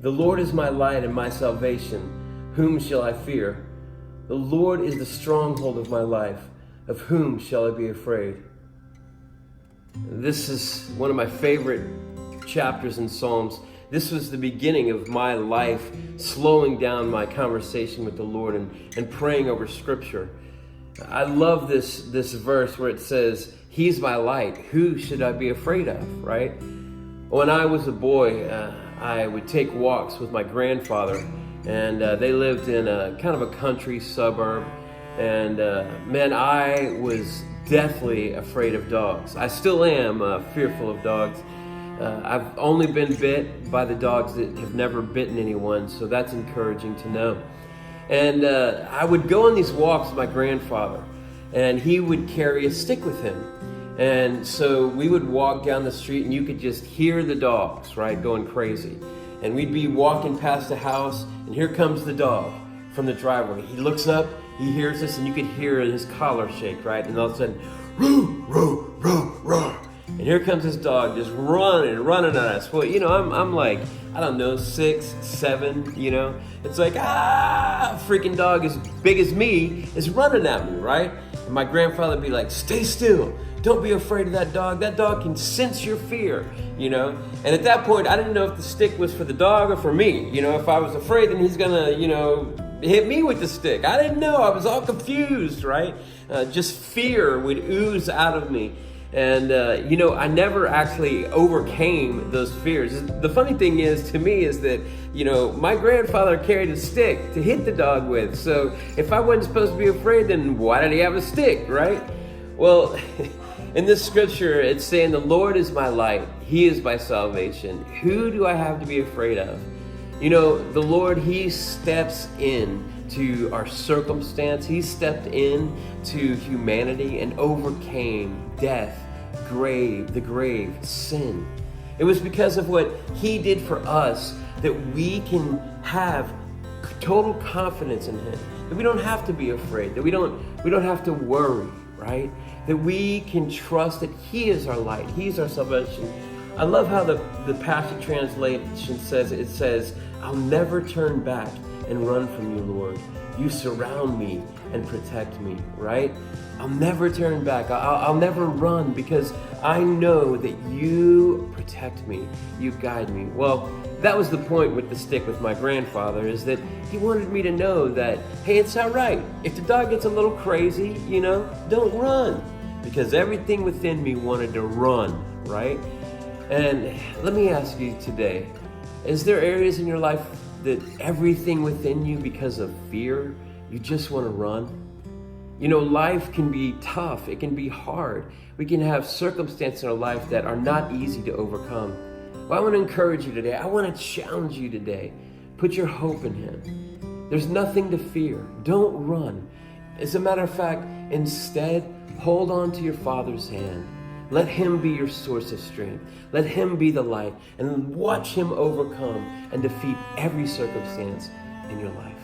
The Lord is my light and my salvation. Whom shall I fear? The Lord is the stronghold of my life. Of whom shall I be afraid? This is one of my favorite chapters in Psalms. This was the beginning of my life, slowing down my conversation with the Lord and praying over Scripture. I love this verse where it says, He's my light. Who should I be afraid of, right? When I was a boy, I would take walks with my grandfather, and they lived in a kind of a country suburb. And man, I was deathly afraid of dogs. I still am fearful of dogs. I've only been bit by the dogs that have never bitten anyone, so that's encouraging to know. And I would go on these walks with my grandfather, and he would carry a stick with him. And so we would walk down the street, and you could just hear the dogs, right, going crazy. And we'd be walking past the house, and here comes the dog from the driveway. He looks up, he hears us, and you could hear his collar shake, right? And all of a sudden, roo, roo, roo, roo. And here comes this dog just running at us. Well, I'm like, I don't know, 6, 7, It's like, freaking dog as big as me is running at me, right? And my grandfather would be like, stay still. Don't be afraid of that dog. That dog can sense your fear, And at that point, I didn't know if the stick was for the dog or for me. If I was afraid, then he's gonna, hit me with the stick. I didn't know. I was all confused, right? Just fear would ooze out of me. And, I never actually overcame those fears. The funny thing is, to me, is that, my grandfather carried a stick to hit the dog with. So if I wasn't supposed to be afraid, then why did he have a stick, right? Well, in this scripture, it's saying the Lord is my light. He is my salvation. Who do I have to be afraid of? The Lord, He steps in to our circumstance. He stepped in to humanity and overcame death, the grave, sin. It was because of what He did for us that we can have total confidence in Him. That we don't have to be afraid. That we don't have to worry, right? That we can trust that He is our light. He's our salvation. I love how the Passion Translation says, I'll never turn back and run from you, Lord. You surround me and protect me, right? I'll never turn back. I'll never run because I know that you protect me. You guide me. Well, that was the point with the stick with my grandfather, is that he wanted me to know that, hey, it's all right. If the dog gets a little crazy, don't run. Because everything within me wanted to run, right? And let me ask you today, is there areas in your life that everything within you, because of fear, you just want to run? Life can be tough. It can be hard. We can have circumstances in our life that are not easy to overcome. Well, I want to encourage you today. I want to challenge you today. Put your hope in Him. There's nothing to fear. Don't run. As a matter of fact, instead, hold on to your Father's hand. Let Him be your source of strength. Let Him be the light, and watch Him overcome and defeat every circumstance in your life.